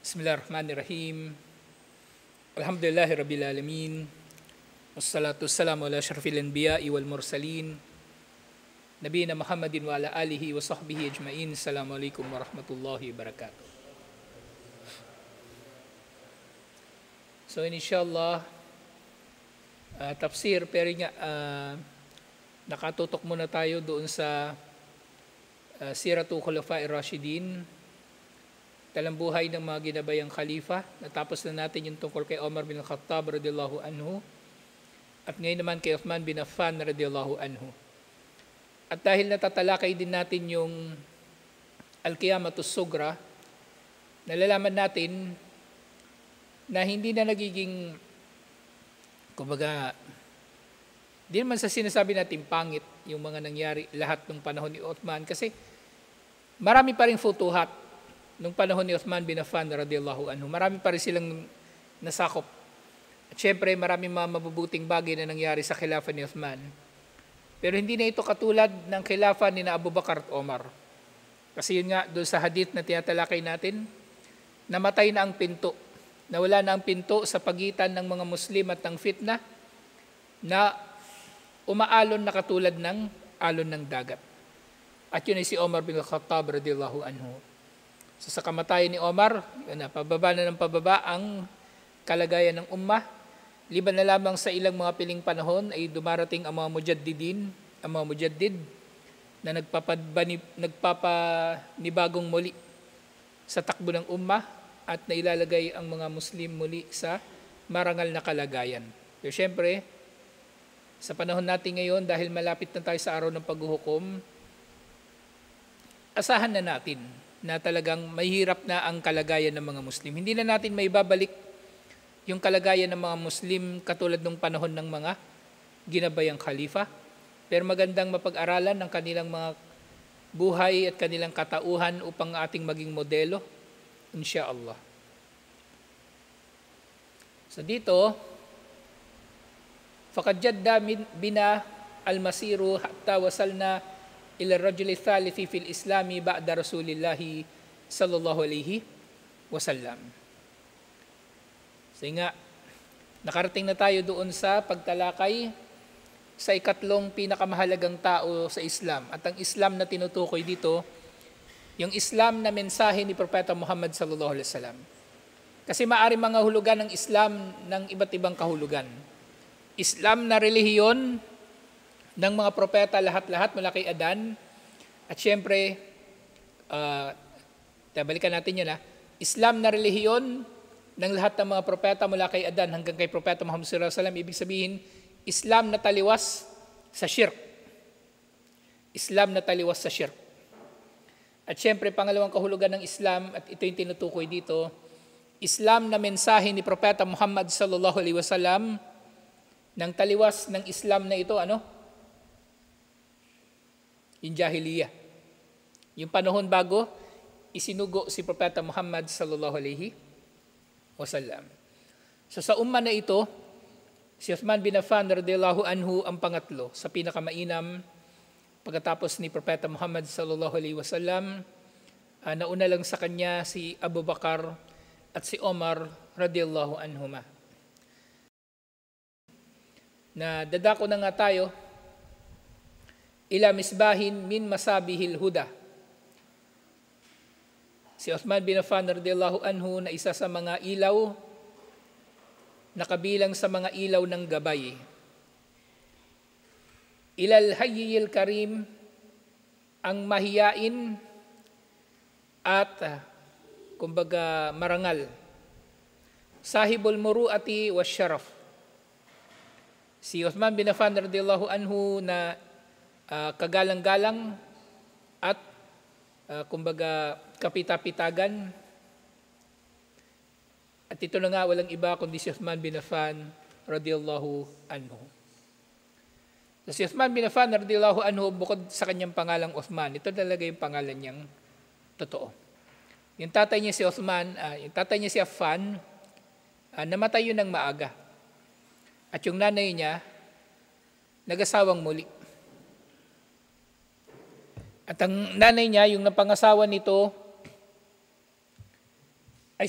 Bismillahirrahmanirrahim. Alhamdulillahi Rabbil Alamin. Wassalatu wassalamu ala syarfil anbiya'i wal mursalin. Nabiyina Muhammadin wa ala alihi wa sahbihi ajma'in. Assalamualaikum warahmatullahi wabarakatuh. So inshallah, tafsir, pero nga nakatutok muna tayo doon sa Siratu Khulafa'ir Rashidin, talambuhay ng mga ginabayang khalifa. Natapos na natin yung tungkol kay Omar bin Khattab radhiyallahu anhu, at ngayon naman kay Uthman bin Affan radhiyallahu anhu. At dahil natatalakay din natin yung Al-Qiyamatus Sugra, nalalaman natin na hindi na nagiging, kumbaga, di naman sa sinasabi natin pangit yung mga nangyari lahat ng panahon ni Uthman, kasi marami pa rin futuhat nung panahon ni Uthman bin Affan radhiyallahu anhu. Marami pa rin silang nasakop. At syempre, maraming mga mabubuting bagay na nangyari sa khilafa ni Uthman. Pero hindi na ito katulad ng khilafa ni na Abu Bakar at Omar. Kasi yun nga, doon sa hadith na tinatalakay natin, namatay na ang pinto. Nawala na ang pinto sa pagitan ng mga Muslim at ng fitna na umaalon na katulad ng alon ng dagat. At yun ay si Omar bin Khattab radhiyallahu anhu. So, sa kamatayan ni Omar, pababa na ng pababa ang kalagayan ng ummah. Liban na lamang sa ilang mga piling panahon ay dumarating ang mga mujaddidin, ang mga mujaddid na nagpapanibagong muli sa takbo ng ummah at nailalagay ang mga Muslim muli sa marangal na kalagayan. Pero syempre, sa panahon natin ngayon, dahil malapit na tayo sa araw ng paghuhukom, asahan na natin na talagang mahirap na ang kalagayan ng mga Muslim. Hindi na natin maibabalik yung kalagayan ng mga Muslim katulad ng panahon ng mga ginabayang khalifa. Pero magandang mapag-aralan ng kanilang mga buhay at kanilang katauhan upang ating maging modelo, insyaallah. So dito, faqad jadda bina al-masiru hatta wasalna ila rajuli thalithi fil islami ba'da rasulillahi sallallahu alaihi wasallam. So nga, nakarating na tayo doon sa pagtalakay sa ikatlong pinakamahalagang tao sa Islam. At ang Islam na tinutukoy dito, yung Islam na mensahe ni Propeta Muhammad sallallahu alaihi wasallam. Kasi maaari mga hulugan ng Islam ng iba't ibang kahulugan. Islam na relihiyon ng mga propeta, lahat-lahat mula kay Adan. At syempre, balikan natin yun, Islam na relihiyon ng lahat ng mga propeta mula kay Adan hanggang kay Propeta Muhammad sallallahu alaihi wasallam. Ibig sabihin, Islam na taliwas sa shirk. Islam na taliwas sa shirk. At syempre, pangalawang kahulugan ng Islam, at ito yung tinutukoy dito, Islam na mensahe ni Propeta Muhammad sallallahu alaihi wasallam. Ng taliwas ng Islam na ito, yung jahiliya. Yung panahon bago, isinugo si Propeta Muhammad sallallahu alaihi wasallam. So sa umma na ito, si Uthman bin Affan radhiyallahu anhu ang pangatlo sa pinakamainam pagkatapos ni Propeta Muhammad sallallahu alaihi wasallam. Nauna lang sa kanya si Abu Bakar at si Omar radhiyallahu anhuma. Na dadako na nga tayo ila misbahin min masabihil huda. Si Uthman bin Affan radhiyallahu anhu na isa sa mga ilaw, nakabilang sa mga ilaw ng gabay. Ilal hayyil karim, ang mahiyain at kumbaga marangal. Sahibul muru'ati wasyaraf. Si Uthman bin Affan radhiyallahu anhu na kagalang-galang at kumbaga kapita-pitagan. At ito na nga, walang iba kundi si Uthman bin Affan radhiyallahu anhu. So, si Uthman bin Affan radhiyallahu anhu, bukod sa kanyang pangalang Uthman, ito talaga yung pangalan niyang totoo. Yung tatay niya si Uthman, yung tatay niya si Affan, namatay yun ng maaga. At yung nanay niya, nag-asawang muli. At ang nanay niya, yung napangasawa nito, ay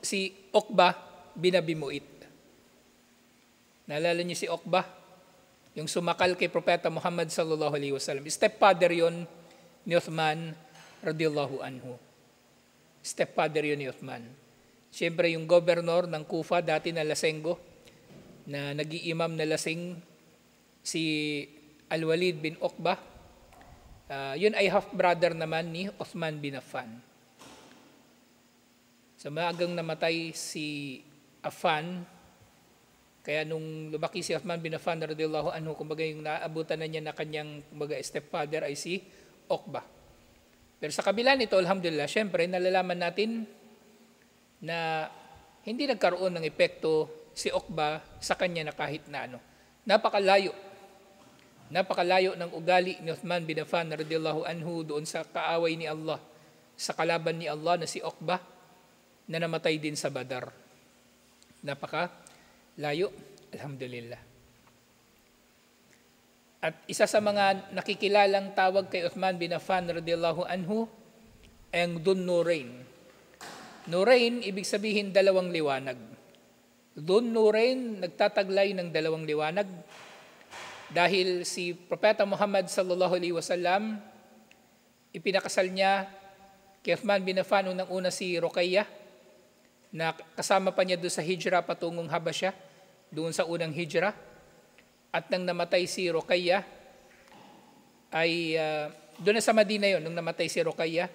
si Uqba bin Abi Mu'ayt. Naalala niyo si Uqba? Yung sumakal kay Propeta Muhammad sallallahu alaihi wasallam. Stepfather yon ni Uthman radiyallahu anhu. Stepfather yon ni Uthman. Siyempre yung governor ng Kufa dati na Lasengo, na nag-iimam na lasing, si Al-Walid bin Uqba, yun ay half-brother naman ni Uthman bin Affan. Sa maagang namatay si Affan, kaya nung lumaki si Uthman bin Affan radiyallahu anhu, kumbaga yung naabutan na niya na kanyang stepfather ay si Uqba. Pero sa kabila nito, alhamdulillah, syempre nalalaman natin na hindi nagkaroon ng epekto si Uqba sa kanya na kahit na ano. Napakalayo ng ugali ni Uthman bin Affan radiyallahu anhu doon sa kaaway ni Allah, sa kalaban ni Allah na si Uqba, na namatay din sa Badar. Napakalayo, alhamdulillah. At isa sa mga nakikilalang tawag kay Uthman bin Affan radiyallahu anhu ay ang Dhun Nurain. Nurain, ibig sabihin dalawang liwanag. Dhun Nurain, nagtataglay ng dalawang liwanag dahil si Propeta Muhammad sallallahu alaihi wasallam, ipinakasal niya kay Uthman bin Affan unang-una si Ruqayyah, na kasama pa niya doon sa hijra patungong Habasya, doon sa unang hijra. At nang namatay si Ruqayyah, ay doon na sa Madina yon, nung namatay si Ruqayyah,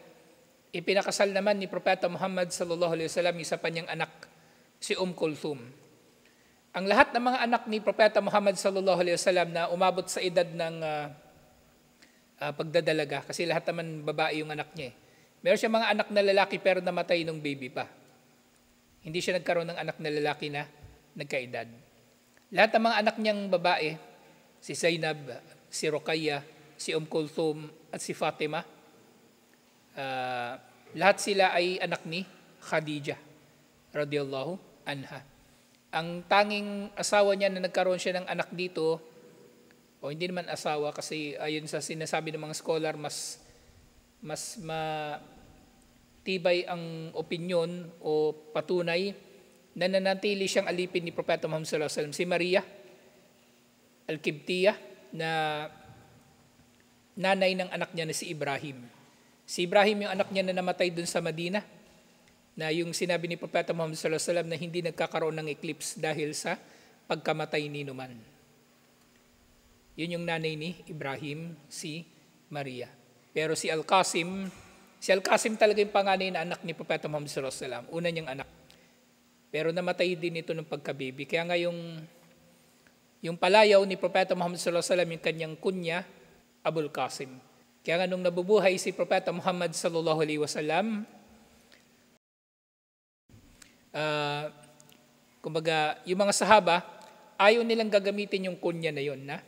ipinakasal naman ni Propeta Muhammad sallallahu alaihi wasallam isa pa niyang anak, si Kulthum. Ang lahat ng mga anak ni Propeta Muhammad sallallahu alaihi wasallam na umabot sa edad ng pagdadalaga, kasi lahat naman babae yung anak niya. Meron siya mga anak na lalaki pero namatay nung baby pa. Hindi siya nagkaroon ng anak na lalaki na nagkaedad. Lahat ng mga anak niyang babae, si Zainab, si Ruqayyah, si Kulthum at si Fatima, lahat sila ay anak ni Khadijah radiyallahu anha. Ang tanging asawa niya na nagkaroon siya ng anak dito, o hindi naman asawa kasi ayon sa sinasabi ng mga scholar, mas matibay ang opinyon o patunay na nanatili siyang alipin ni Propeta Muhammad sallallahu alaihi wasallam, si Maria Al-Qibtiyah, na nanay ng anak niya na si Ibrahim. Si Ibrahim yung anak niya na namatay dun sa Madina, na yung sinabi ni Propeta Muhammad sallallahu alaihi wasallam na hindi nagkakaroon ng eclipse dahil sa pagkamatay ni Numan. Yun yung nanay ni Ibrahim, si Maria. Pero si Al-Qasim talaga yung panganay na anak ni Propeta Muhammad sallallahu alaihi wasallam, una niyang anak. Pero namatay din ito ng pagkabibi. Kaya nga yung palayaw ni Propeta Muhammad sallallahu alaihi wasallam, yung kanyang kunya, Abul Qasim. Kaya nga nung nabubuhay si Propeta Muhammad sallallahu alaihi wasallam, kumbaga, yung mga sahaba, ayaw nilang gagamitin yung kunya na yon na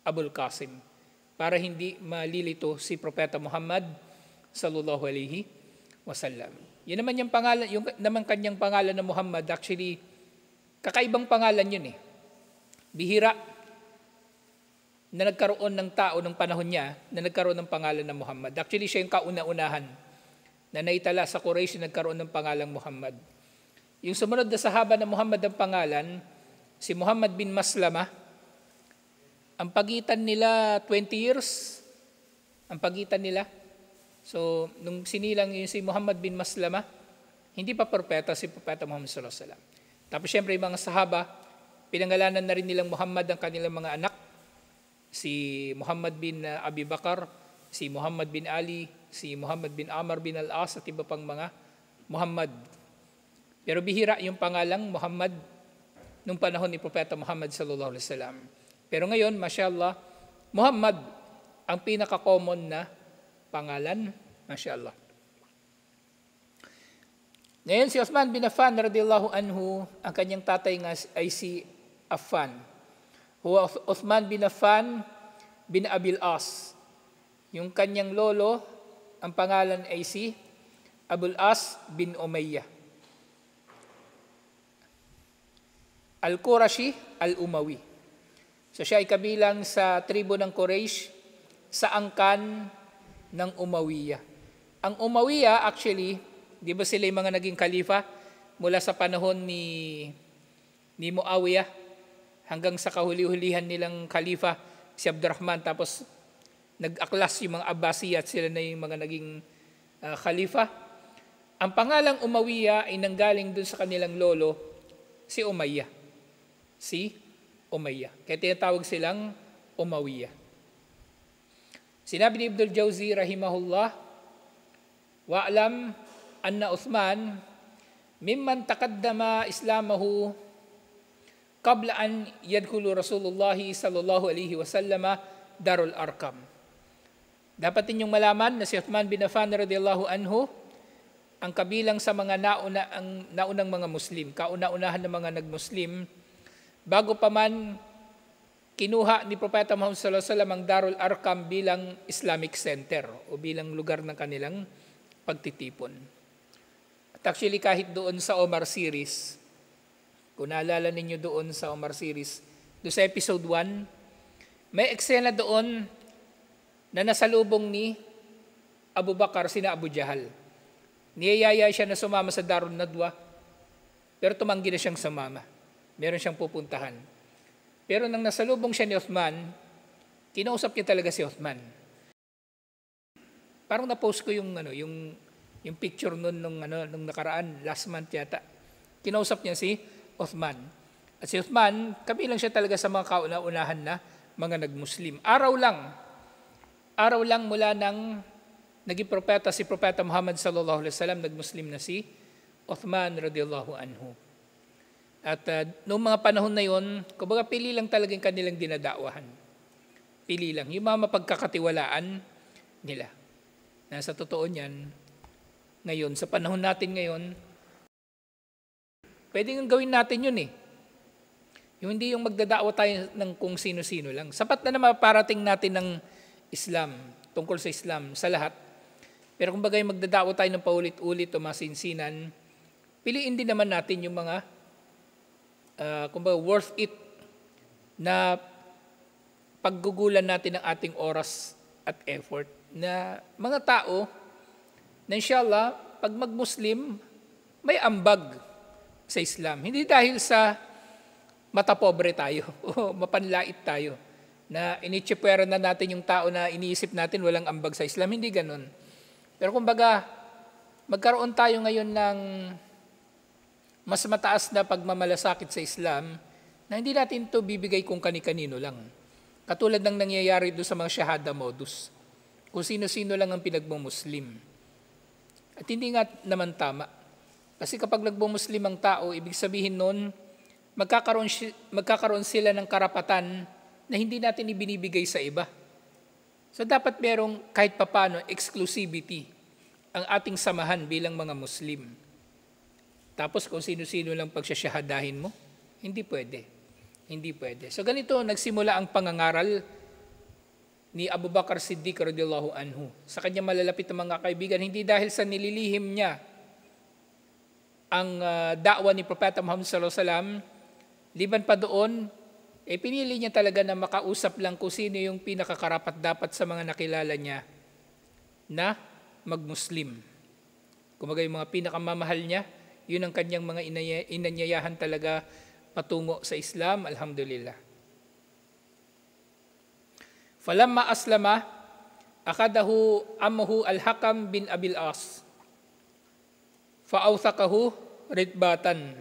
Abul Qasim para hindi malilito si Propeta Muhammad sallallahu alaihi wasallam. Yun naman yung pangalan, yung naman kanyang pangalan na Muhammad, actually, kakaibang pangalan yun eh. Bihira na nagkaroon ng tao ng panahon niya na nagkaroon ng pangalan na Muhammad. Actually, siya yung kauna-unahan na naitala sa Quraysh na nagkaroon ng pangalang Muhammad. Yung sumunod na sahaba na Muhammad ang pangalan, si Muhammad bin Maslama, ang pagitan nila 20 years, ang pagitan nila. So, nung sinilang yung si Muhammad bin Maslama, hindi pa propeta si Propeta Muhammad sallallahu alaihi wasallam. Tapos syempre yung mga sahaba, pinangalanan na rin nilang Muhammad ang kanilang mga anak, si Muhammad bin Abi Bakar, si Muhammad bin Ali, si Muhammad bin Amr bin Al-As at iba pang mga Muhammad. Pero bihira yung pangalang Muhammad nung panahon ni Propeta Muhammad sallallahu alaihi wasallam. Pero ngayon, mashallah, Muhammad ang pinaka-common na pangalan, mashallah. Ngayon si Uthman bin Affan radiyallahu anhu, ang kanyang tatay nga ay si Affan. Huwa Uthman bin Affan bin Abil As. Yung kanyang lolo, ang pangalan ay si Abul As bin Umayyah. Al-Qurashi, Al-Umawi. So siya ay kabilang sa tribo ng Quraysh sa angkan ng Umawiya. Ang Umawiya actually Di ba sila yung mga naging khalifa mula sa panahon ni Muawiyah hanggang sa kahuli-hulihan nilang khalifa si Abdurrahman, tapos nag-aklas yung mga Abbasiyya at sila na yung mga naging khalifa. Ang pangalang Umayyah ay nanggaling dun sa kanilang lolo, si Umayyah. Si Umayyah. Kaya tinatawag silang Umayyah. Sinabi ni Ibnul Jawzi rahimahullah, wa'alam anna Uthman mimman taqaddama islamahu qabla an yadkhulu Rasulullah sallallahu alaihi wasallam Darul Arqam. Dapat ninyong malaman na si Uthman bin Affan radhiyallahu anhu ang kabilang sa mga naunang mga Muslim, kauna-unahan ng mga nag-Muslim, bago pa man kinuha ni Propeta Muhammad sallallahu alaihi wasallam ang Darul Arqam bilang Islamic Center o bilang lugar ng kanilang pagtitipon. At actually kahit doon sa Omar series, kung naalala ninyo doon sa Omar series, doon sa episode 1, may eksena doon na nasalubong ni Abu Bakar sina Abu Jahal. Niyayaya siya na sumama sa Darun Nadwa, pero tumanggi na siyang sumama. Meron siyang pupuntahan. Pero nang nasalubong siya ni Uthman, kinausap niya talaga si Uthman. Parang na-post ko yung picture nung nakaraan, last month yata. Kinausap niya si Uthman. At si Uthman, kabilang siya talaga sa mga kauna-unahan na mga nag-Muslim. Araw lang mula nang naging propeta si Propeta Muhammad sallallahu alaihi wasallam, nag-Muslim na si Uthman radhiyallahu anhu. At noong mga panahon na yon, kumbaga pili lang talaga yung kanilang dinadakwahan. Pili lang. Yung mga mapagkakatiwalaan nila. Nasa totoo niyan, ngayon, sa panahon natin ngayon, pwede nga gawin natin yun eh. Yung hindi yung magdadakwa tayo ng kung sino-sino lang. Sapat na maparating natin ng Islam, tungkol sa Islam, sa lahat. Pero kung bagay magdadakwa tayo ng paulit-ulit o masinsinan, piliin din naman natin yung mga kumbaga worth it na paggugulan natin ng ating oras at effort na mga tao na inshallah pag mag-Muslim may ambag sa Islam. Hindi dahil sa matapobre tayo o mapanlait tayo na initsipwera na natin yung tao na iniisip natin walang ambag sa Islam. Hindi ganun. Pero kumbaga magkaroon tayo ngayon ng mas mataas na pagmamalasakit sa Islam na hindi natin ito bibigay kung kani-kanino lang. Katulad ng nangyayari doon sa mga shahada modus. Kung sino-sino lang ang pinagmumuslim. At hindi nga naman tama. Kasi kapag nagmumuslim ang tao, ibig sabihin nun, magkakaroon sila ng karapatan na hindi natin ibinibigay sa iba. So dapat merong kahit papano exclusivity ang ating samahan bilang mga Muslim. Tapos kung sino-sino lang pagsasyahadahin mo, hindi pwede. Hindi pwede. So ganito, nagsimula ang pangangaral ni Abu Bakar Siddiq radhiyallahu anhu sa kanyang malalapit na mga kaibigan, hindi dahil sa nililihim niya ang da'wa ni Propeta Muhammad sallallahu alaihi wasallam, liban pa doon, pinili niya talaga na makausap lang kung sino yung pinakakarapat dapat sa mga nakilala niya na mag-Muslim. Kumaga yung mga pinakamamahal niya, yun ang kanyang mga inanyayahan talaga patungo sa Islam, alhamdulillah. Falamma aslama, akadahu ammuhu al-Hakam bin Abil As, fa'awthaqahu ritbatan.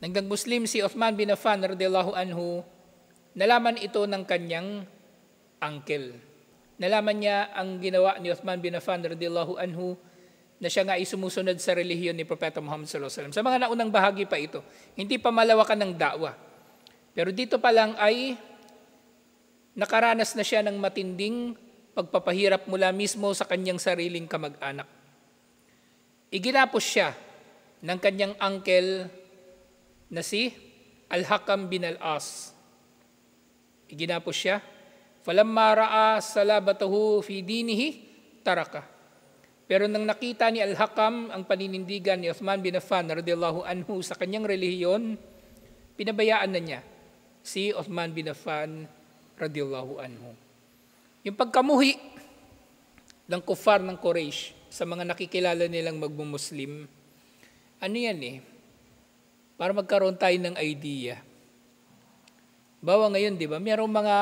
Nang Muslim si Uthman bin Affan radhiyallahu anhu, nalaman ito ng kanyang uncle. Nalaman niya ang ginawa ni Uthman bin Affan radhiyallahu anhu na siya nga ay sumusunod sa relihiyon ni Propeta Muhammad sallallahu alaihi wasallam. Sa mga naunang bahagi pa ito, hindi pa malawakan ng da'wa. Pero dito pa lang ay nakaranas na siya ng matinding pagpapahirap mula mismo sa kanyang sariling kamag-anak. Iginapos siya ng kanyang uncle na si Al-Hakam bin Al-As. Iginapos siya. Falamma ra'a salabatahu fi dinihi, taraka. Pero nang nakita ni Al-Hakam ang paninindigan ni Uthman bin Affan radhiyallahu anhu sa kanyang relihiyon, pinabayaan na niya si Uthman bin Affan radhiyallahu anhu. Yung pagkamuhi ng kuffar ng Quraysh sa mga nakikilala nilang magmumuslim, ano yan eh, para magkaroon tayo ng idea. Bawa ngayon, di ba, mayroong mga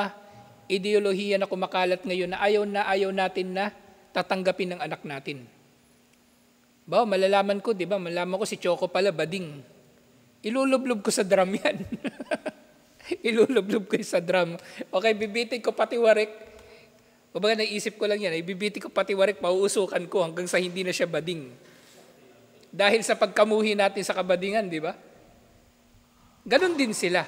ideolohiya na kumakalat ngayon na ayaw natin na tatanggapin ng anak natin. Bawa, malalaman ko, di ba, malalaman ko si Choco pala, bading. Ilulublob ko sa drum yan. Ilulublob ko sa drum. Okay, bibitin ko pati warik. Kumbaga naisip ko lang yan, bibitin ko pati warik, pauusukan ko hanggang sa hindi na siya bading. Dahil sa pagkamuhi natin sa kabadingan, di ba? Ganon din sila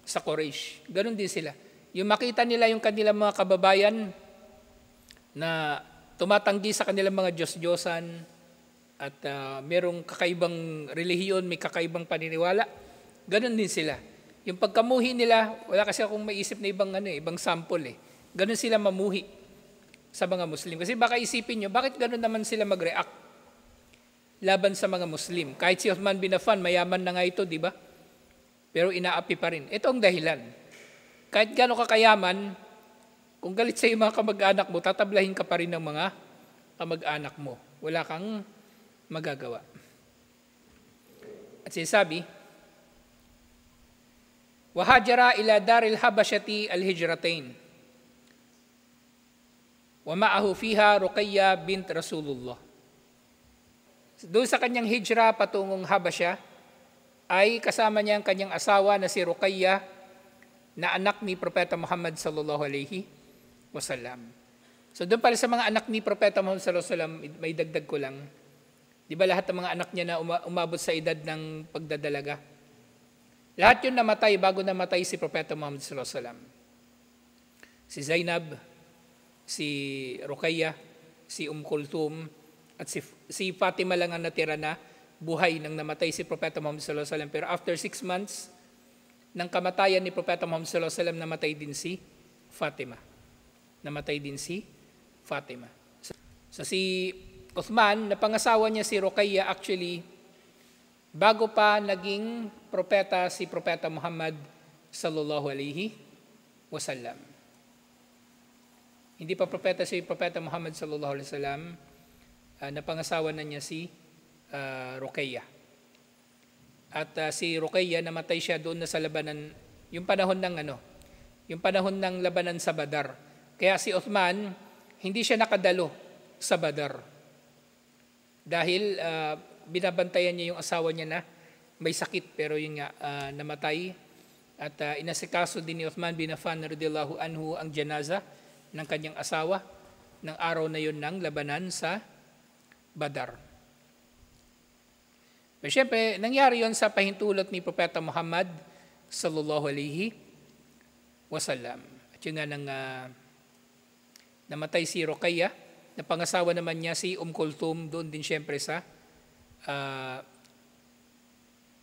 sa Quraysh. Ganon din sila. Yung makita nila yung kanilang mga kababayan na tumatanggi sa kanilang mga Diyos-Diyosan, at merong kakaibang relihiyon, may kakaibang paniniwala, ganun din sila. Yung pagkamuhi nila, wala kasi akong maisip na ibang sample eh. Ganun sila mamuhi sa mga Muslim. Kasi baka isipin nyo, bakit ganun naman sila mag-react laban sa mga Muslim? Kahit si Uthman bin Affan, mayaman na nga ito, di ba? Pero inaapi pa rin. Ito ang dahilan. Kahit gano'n kakayaman, kung galit sa iyo mga kamag-anak mo, tatablahin ka pa rin ng mga kamag-anak mo. Wala kang magagawa. At sinasabi, wahajara ila daril habashati al-hijratain wa ma'ahu fiha Ruqayya bint Rasulullah. Doon sa kanyang hijra patungong Habasya ay kasama niya ang kanyang asawa na si Ruqayya na anak ni Propeta Muhammad sallallahu alaihi wasallam. So doon pala sa mga anak ni Propeta Muhammad sallallahu alaihi wasallam, may dagdag ko lang. Di ba lahat ng mga anak niya na umabot sa edad ng pagdadalaga? Lahat yun namatay bago namatay si Propeta Muhammad sallallahu alaihi wasallam. Si Zainab, si Ruqayya, si Kulthum, at si Fatima lang ang natira na buhay nang namatay si Propeta Muhammad sallallahu alaihi wasallam. Pero after 6 months ng kamatayan ni Propeta Muhammad sallallahu alaihi wasallam, namatay din si Fatima. Namatay din si Fatima. So si Uthman, napangasawa niya si Ruqayya actually bago pa naging propeta si Propeta Muhammad sallallahu alaihi wasallam. Hindi pa propeta si Propeta Muhammad sallallahu alaihi wasallam, napangasawa na niya si Ruqayya. At si Ruqayya namatay siya doon na sa labanan, yung panahon ng labanan sa Badar. Kaya si Uthman hindi siya nakadalo sa Badar. Dahil binabantayan niya yung asawa niya na may sakit pero yun nga namatay. At inasikaso din ni Uthman bin Affan radhiyallahu anhu ang janaza ng kanyang asawa ng araw na yun ng labanan sa Badar. Pero syempre, nangyari yun sa pahintulot ni Propeta Muhammad sallallahu alaihi wasallam. At yun nga nang namatay si Ruqayya, napangasawa naman niya si Kulthum doon din syempre sa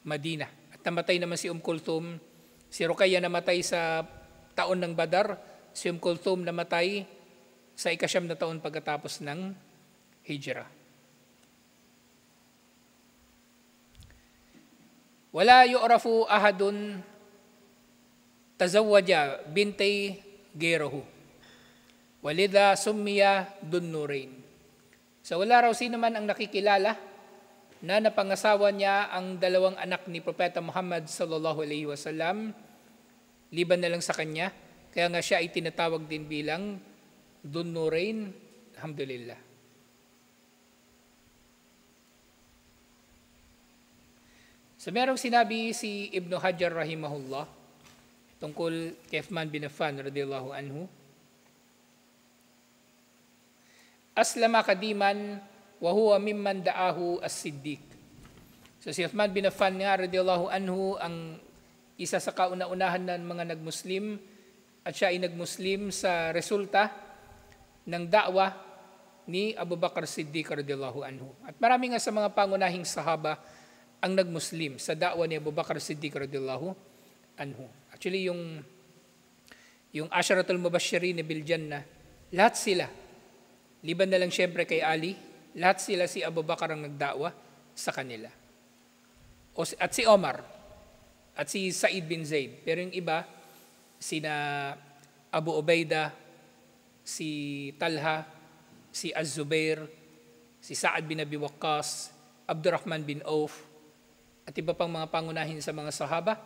Madina. At namatay naman si Kulthum. Si Ruqayya namatay sa taon ng Badar. Si Kulthum namatay sa 9 na taon pagkatapos ng Hijra. Wala yu'rafu ahadun tazawwaja bintay ghayrihi. Walidha summiya Dunnurain. So wala raw sino man ang nakikilala na napangasawa niya ang 2 anak ni Propeta Muhammad sallallahu alaihi wasallam, liban na lang sa kanya. Kaya nga siya ay tinatawag din bilang Dunnurain. Alhamdulillah. So merong sinabi si Ibn Hajar rahimahullah tungkol kay Uthman bin Affan radhiyallahu anhu. Aslama kadiman wa huwa mimman da'ahu as-siddiq. So si Uthman bin Affan nga radhiyallahu anhu ang isa sa kauna-unahan ng mga nagmuslim, at siya ay nagmuslim sa resulta ng da'wa ni Abu Bakr Siddiq radhiyallahu anhu. At marami nga sa mga pangunahing sahaba ang nagmuslim sa da'wa ni Abu Bakr Siddiq radhiyallahu anhu. Actually yung Asharatul Mubashirin bil Jannah, lahat sila, liban na lang siyempre kay Ali, lahat sila si Abu Bakar ang nagda'wa sa kanila. At si Omar, at si Sa'id bin Zaid. Pero yung iba, sina Abu Ubaidah, si Talha, si Az-Zubair, si Sa'ad bin Abi Waqqas, Abdurrahman bin Auf, at iba pang mga pangunahin sa mga sahaba.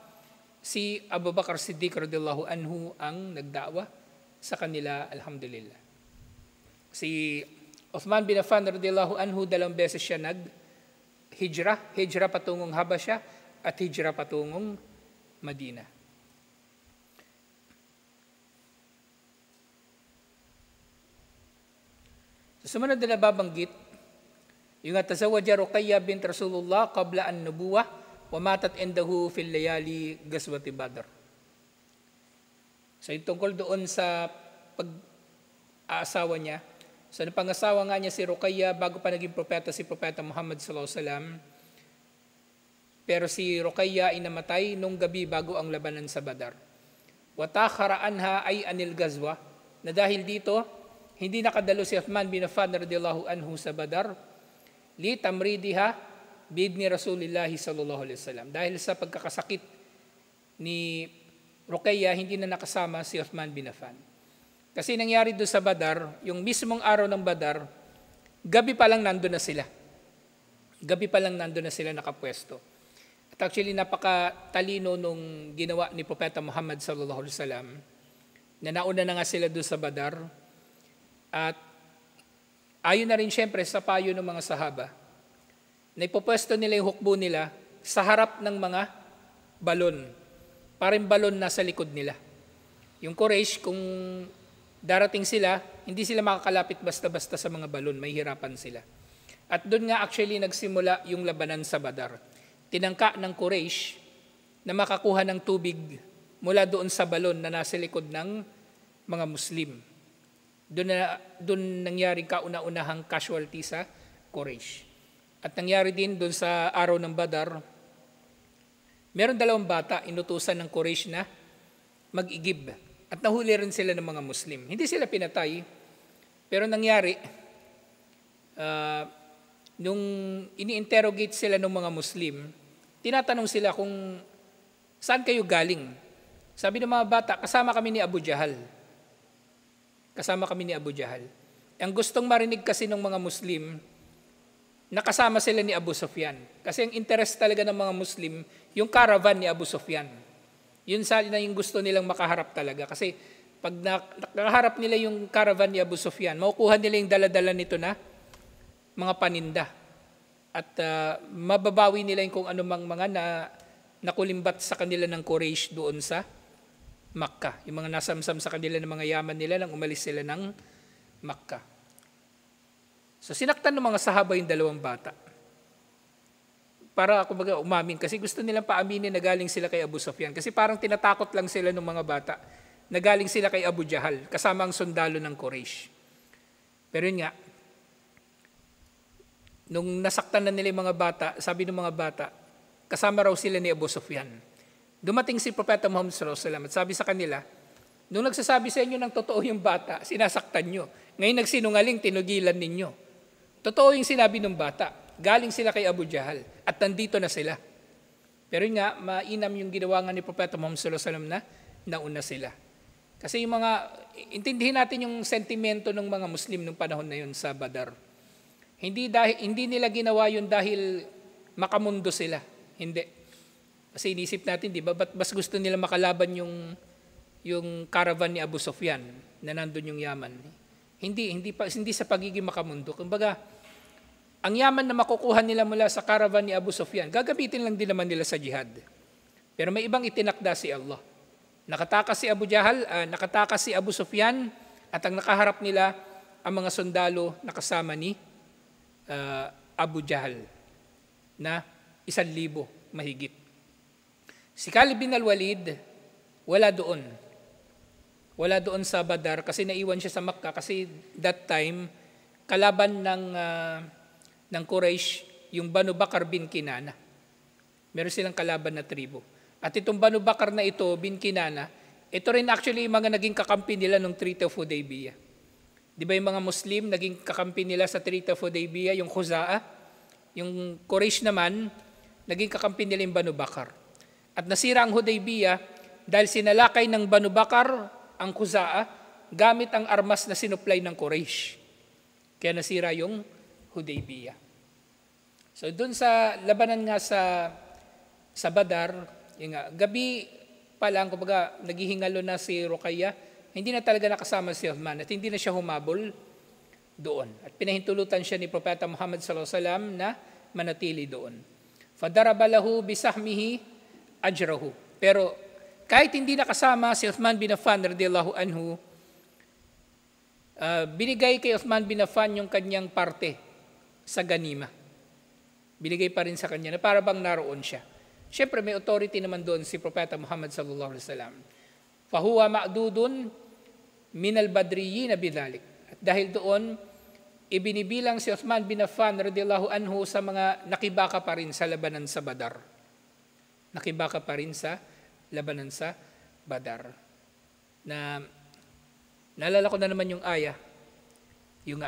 Si Abu Bakar Siddiq radhiyallahu anhu ang nagda'wa sa kanila, alhamdulillah. Si Uthman bin Affan radhiyallahu anhu, 2 beses siya hijrah patungong Habasya at hijrah patungong Madina. Sa sumunod na nababanggit, yung tazawaja Ruqayya bint Rasulullah qabla an nubuwah wa matat indahu fil layali ghazwati Badr. So yung tungkol doon sa pag-aasawa niya, so napangasawa nga niya si Ruqayya bago pa naging propeta si Propeta Muhammad sallallahu alaihi wasallam. Pero si Ruqayya ay namatay nung gabi bago ang labanan sa Badr. Wa takhara anha ay anil ghazwa, na dahil dito hindi nakadalo si Uthman bin Affan radhiyallahu anhu sa Badr li tamridiha bidni Rasulillah sallallahu alaihi wasallam. Dahil sa pagkakasakit ni Ruqayya, hindi na nakasama si Uthman bin Affan. Kasi nangyari doon sa Badr, yung mismong araw ng Badr, gabi pa lang nandun na sila. Gabi pa lang nandun na sila nakapwesto. At actually, napakatalino nung ginawa ni Propeta Muhammad sallallahu alaihi wasallam, na nauna na nga sila doon sa Badr. At ayon na rin siyempre sa payo ng mga sahaba, na ipopwesto nila yung hukbo nila sa harap ng mga balon. Parang balon nasa likod nila. Yung Quraysh, kung darating sila, hindi sila makakalapit basta-basta sa mga balon, may hirapan sila. At doon nga actually nagsimula yung labanan sa Badr. Tinangka ng Quraysh na makakuha ng tubig mula doon sa balon na nasa likod ng mga Muslim. Doon nangyari kauna-unahang casualty sa Quraysh. At nangyari din doon sa araw ng Badr, meron 2 bata inutusan ng Quraysh na mag-igib. At nahuli rin sila ng mga Muslim. Hindi sila pinatay, pero nangyari, nung ini-interrogate sila ng mga Muslim, tinatanong sila kung saan kayo galing. Sabi ng mga bata, kasama kami ni Abu Jahal. Kasama kami ni Abu Jahal. Ang gustong marinig kasi ng mga Muslim, nakasama sila ni Abu Sufyan. Kasi ang interest talaga ng mga Muslim, yung caravan ni Abu Sufyan. Yun na yung gusto nilang makaharap talaga. Kasi pag nakaharap nila yung caravan ni Abu Sufyan, makukuha nila yung dala-dala nito na mga paninda. At mababawi nila yung kung anumang mga nakulimbat sa kanila ng Quraysh doon sa Makkah. Yung mga nasamsam sa kanila ng mga yaman nila nang umalis sila ng Makkah. So sinaktan ng mga sahaba yung 2 bata. Para kumbaga umamin kasi gusto nilang paaminin na galing sila kay Abu Sufyan. Kasi parang tinatakot lang sila ng mga bata na galing sila kay Abu Jahal kasama ang sundalo ng Quraysh. Pero yun nga, nung nasaktan na nila yung mga bata, sabi ng mga bata, kasama raw sila ni Abu Sufyan. Dumating si Propeta Muhammad sallallahu alaihi wasallam at sabi sa kanila, nung nagsasabi sa inyo ng totoo yung bata, sinasaktan nyo. Ngayon nagsinungaling, tinugilan ninyo. Totoo yung sinabi ng bata. Galing sila kay Abu Jahal at nandito na sila. Pero yun nga, mainam yung ginawa nga ni Propeta Muhammad sallallahu alaihi wasallam na nauna sila. Kasi yung intindihin natin yung sentimento ng mga Muslim nung panahon na yun sa Badr. Hindi nila ginawa yun dahil makamundo sila. Hindi. Kasi inisip natin, di ba, ba't mas gusto nila makalaban yung caravan ni Abu Sufyan na nandun yung yaman? Hindi sa pagiging makamundo. Kumbaga, ang yaman na makukuha nila mula sa caravan ni Abu Sufyan, gagamitin lang din naman nila sa jihad. Pero may ibang itinakda si Allah. Nakatakas si Abu Jahal, nakatakas si Abu Sufyan, at ang nakaharap nila ang mga sundalo na kasama ni Abu Jahal na 1,000 mahigit. Si Khalid bin al-Walid, wala doon. Wala doon sa Badr kasi naiwan siya sa Makkah kasi that time, kalaban ng Quraysh, yung Banu Bakr bin Kinana. Meron silang kalaban na tribo. At itong Banu Bakr na ito, bin Kinana, ito rin actually yung mga naging kakampi nila nung Treaty of Hudaybiyah. Di ba yung mga Muslim, naging kakampi nila sa Treaty of Hudaybiyah, yung Khuza'a, yung Quraysh naman, naging kakampi nila yung Banu Bakr. At nasira ang Hudaybiyah dahil sinalakay ng Banu Bakr ang Khuza'a gamit ang armas na sinupply ng Quraysh. Kaya nasira yung Hudaybiyah. So doon sa labanan nga sa Badar, yung nga, gabi pa lang, kumbaga naghihingalo na si Ruqayyah, hindi na talaga nakasama si Uthman at hindi na siya humabol doon. At pinahintulutan siya ni Propeta Muhammad sallallahu alaihi wasallam na manatili doon. Fadaraba lahu bisahmihi ajrahu. Pero kahit hindi nakasama si Uthman bin Affan radhiyallahu anhu, binigay kay Uthman bin Affan yung kanyang parte sa ganima. Binigay pa rin sa kanya na para bang naroon siya. Siyempre may authority naman doon si Propeta Muhammad sallallahu alaihi wasallam. Fahuwa ma'dudun minal badriyyin bidhalik. At dahil doon, ibinibilang si Uthman bin Affan radhiyallahu anhu sa mga nakibaka pa rin sa labanan sa Badar. Nakibaka pa rin sa labanan sa Badar. Na naalala ko na naman yung aya, yung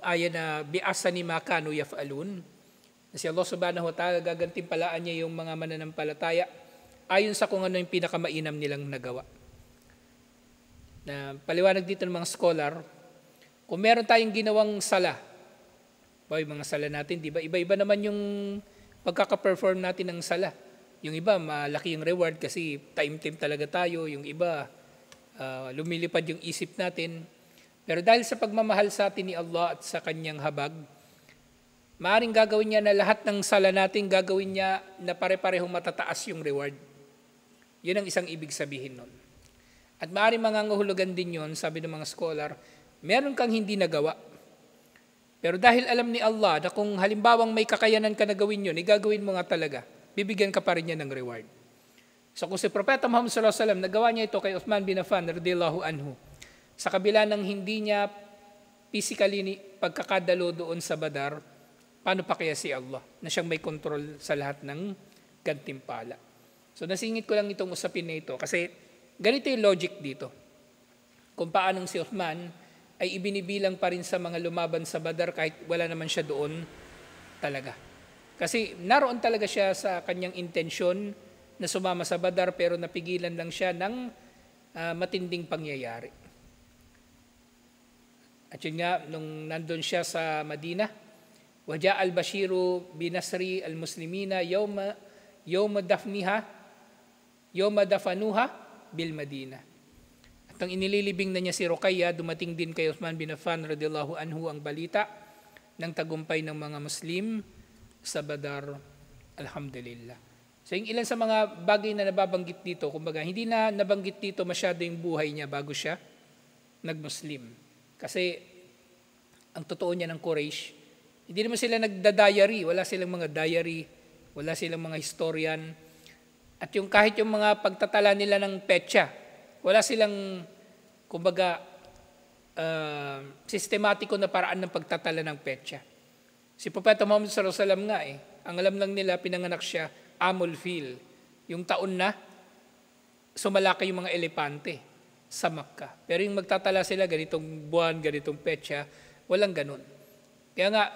aya na bi'asani ma kanu yaf'alun, na si Allah subhanahu wa ta'ala gagantimpalaan niya yung mga mananampalataya ayon sa kung ano yung pinakamainam nilang nagawa. Na paliwanag dito ng mga scholar, kung meron tayong ginawang sala, yung mga sala natin, di ba? Iba-iba naman yung pagkaka-perform natin ng sala. Yung iba, malaki yung reward kasi time-time talaga tayo. Yung iba, lumilipad yung isip natin. Pero dahil sa pagmamahal sa atin ni Allah at sa kanyang habag, maaaring gagawin niya na lahat ng sala natin, gagawin niya na pare-parehong matataas yung reward. Yun ang isang ibig sabihin nun. At maaaring mangangahulugan din yun, sabi ng mga scholar, meron kang hindi nagawa. Pero dahil alam ni Allah na kung halimbawang may kakayanan ka na gawin yun, igagawin mo nga talaga, bibigyan ka pa rin niya ng reward. So kung si Propeta Muhammad sallallahu alaihi wasallam, nagawa niya ito kay Uthman bin Affan radhiyallahu anhu, sa kabila ng hindi niya physically pagkakadalo doon sa Badar, paano pa kaya si Allah na siyang may control sa lahat ng gantimpala? So nasingit ko lang itong usapin na ito kasi ganito yung logic dito. Kung paanong si Uthman ay ibinibilang pa rin sa mga lumaban sa Badar kahit wala naman siya doon talaga. Kasi naroon talaga siya sa kanyang intensyon na sumama sa Badar pero napigilan lang siya ng matinding pangyayari. At yun nga, nung nandun siya sa Madina, waja al-Bashiru binasri al-Muslimina yawma dafanuha bil Madina. At ang inililibing na niya si Ruqayyah, dumating din kay Uthman bin Affan radhiyallahu anhu ang balita ng tagumpay ng mga Muslim sa Badar. Alhamdulillah. So yung ilan sa mga bagay na nababanggit dito, kumbaga hindi na nabanggit dito masyado yung buhay niya bago siya nag-Muslim. Kasi ang totoo niya ng Quraysh, hindi naman sila nagda-diary, wala silang mga diary, wala silang mga historian. At yung kahit yung mga pagtatala nila ng petsa, wala silang, kumbaga, sistematiko na paraan ng pagtatala ng petsa. Si Propeta Muhammad sallallahu alaihi wasallam nga ang alam lang nila, pinanganak siya, Amul Fil, yung taon na sumalaki yung mga elepante sa Makkah. Pero yung magtatala sila, ganitong buwan, ganitong petsa, walang ganun. Kaya nga,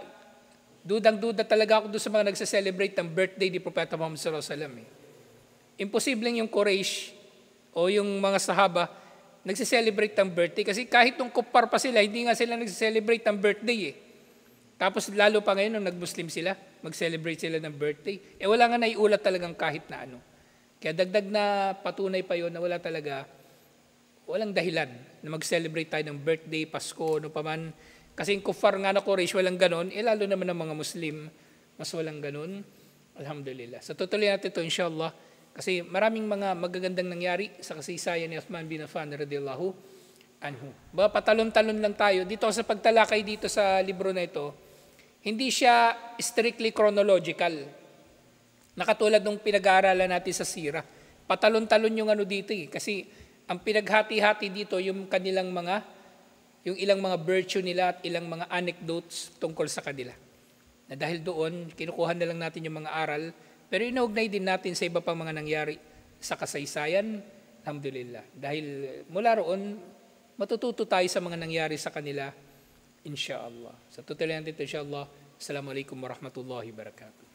dudang-duda talaga ako doon sa mga nagsa-celebrate ng birthday ni Propeta Muhammad sallallahu alaihi wasallam. Imposibleng yung Quraysh o yung mga sahaba nagsa-celebrate ng birthday kasi kahit nung kuppar pa sila, hindi nga sila nagsa-celebrate ng birthday Tapos lalo pa ngayon nung nag-Muslim sila, mag-celebrate sila ng birthday. Wala nga naiulat talagang kahit na ano. Kaya dagdag na patunay pa yun na wala talaga, walang dahilan na mag-celebrate tayo ng birthday, Pasko, ano pa man. Kasi yung kuffar nga na Quraysh, walang ganon. Lalo naman ng mga Muslim, mas walang ganon. Alhamdulillah. So tutuloy natin ito inshallah. Kasi maraming mga magagandang nangyari sa kasaysayan ni Uthman bin Affan radhiyallahu anhu. Patalon-talon lang tayo. Dito sa pagtalakay dito sa libro na ito, hindi siya strictly chronological. Nakatulad nung pinag-aaralan natin sa sira. Patalon-talon yung ano dito Kasi ang pinaghati-hati dito yung kanilang yung ilang mga virtue nila at ilang mga anecdotes tungkol sa kanila. Na dahil doon, kinukuha na lang natin yung mga aral, pero inaugnay din natin sa iba pang mga nangyari sa kasaysayan. Alhamdulillah. Dahil mula roon, matututo tayo sa mga nangyari sa kanila, insyaAllah. So tutuloy natin ito, insyaAllah. Assalamualaikum warahmatullahi wabarakatuh.